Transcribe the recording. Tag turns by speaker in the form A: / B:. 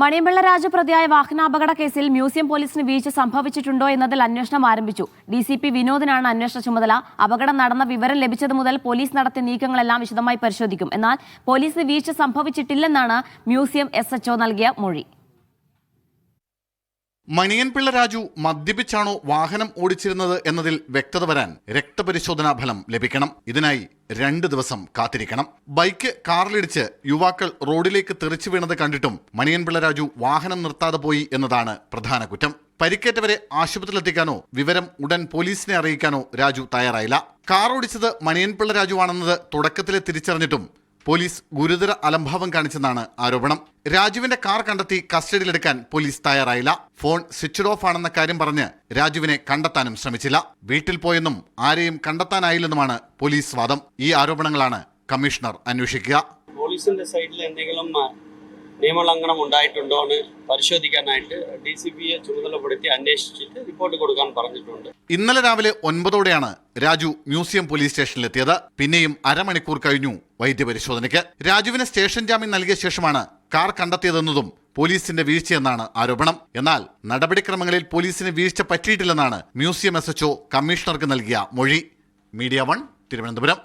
A: മണിയമ്പിള്ള രാജു പ്രതിയായ വാഹനാപകട കേസിൽ മ്യൂസിയം പോലീസിന് വീഴ്ച സംഭവിച്ചിട്ടുണ്ടോ എന്നതിൽ അന്വേഷണം ആരംഭിച്ചു. DCP വിനോദിനാണ് അന്വേഷണ ചുമതല. അപകടം നടന്ന വിവരം ലഭിച്ചത് മുതൽ പോലീസ് നടത്തിയ നീക്കങ്ങളെല്ലാം വിശദമായി പരിശോധിക്കും. എന്നാൽ പോലീസിന് വീഴ്ച സംഭവിച്ചിട്ടില്ലെന്നാണ് മ്യൂസിയം SHO നൽകിയ മൊഴി.
B: മണിയൻപിള്ള രാജു മദ്യപിച്ചാണോ വാഹനം ഓടിച്ചിരുന്നത് എന്നതിൽ വ്യക്തത വരാൻ രക്തപരിശോധനാ ഫലം ലഭിക്കണം. ഇതിനായി 2 ദിവസം കാത്തിരിക്കണം. ബൈക്ക് കാറിലിടിച്ച് യുവാക്കൾ റോഡിലേക്ക് തെറിച്ചു വീണത് കണ്ടിട്ടും മണിയൻപിള്ള രാജു വാഹനം നിർത്താതെ പോയി എന്നതാണ് പ്രധാന കുറ്റം. പരിക്കേറ്റവരെ ആശുപത്രിയിലെത്തിക്കാനോ വിവരം ഉടൻ പോലീസിനെ അറിയിക്കാനോ രാജു തയ്യാറായില്ല. കാർ ഓടിച്ചത് മണിയൻപിള്ള രാജുവാണെന്നത് തുടക്കത്തിലെ തിരിച്ചറിഞ്ഞിട്ടും പോലീസ് ഗുരുതര അലംഭാവം കാണിച്ചെന്നാണ് ആരോപണം. രാജുവിന്റെ കാർ കണ്ടെത്തി കസ്റ്റഡിയിലെടുക്കാൻ പോലീസ് തയ്യാറായില്ല. ഫോൺ സ്വിച്ച്ഡ് ഓഫ് ആണെന്ന കാര്യം പറഞ്ഞ് രാജുവിനെ കണ്ടെത്താനും ശ്രമിച്ചില്ല. വീട്ടിൽ പോയെന്നും ആരെയും കണ്ടെത്താനായില്ലെന്നുമാണ് പോലീസ് വാദം. ഈ ആരോപണങ്ങളാണ് കമ്മീഷണർ അന്വേഷിക്കുക.
C: പോലീസിന്റെ സൈഡിൽ എന്തെങ്കിലും നിയമലംഘനം ഉണ്ടായിട്ടുണ്ടോ എന്ന് പരിശോധിക്കാനായിട്ട് DCPയെ ചുമതലപ്പെടുത്തി അന്വേഷിച്ചിട്ട് റിപ്പോർട്ട് കൊടുക്കാൻ പറഞ്ഞിട്ടുണ്ട്.
B: ഇന്നലെ രാവിലെ 9ഓടെയാണ് രാജു മ്യൂസിയം പോലീസ് സ്റ്റേഷനിലെത്തിയത്. പിന്നെയും അരമണിക്കൂർ കഴിഞ്ഞു വൈദ്യപരിശോധനയ്ക്ക്. രാജുവിന് സ്റ്റേഷൻ ജാമ്യം നൽകിയ ശേഷമാണ് കാർ കണ്ടെത്തിയതെന്നതും പോലീസിന്റെ വീഴ്ചയെന്നാണ് ആരോപണം. എന്നാൽ നടപടിക്രമങ്ങളിൽ പോലീസിന് വീഴ്ച പറ്റിയിട്ടില്ലെന്നാണ് മ്യൂസിയം SHO കമ്മീഷണർക്ക് നൽകിയ മൊഴി. മീഡിയ 1 തിരുവനന്തപുരം.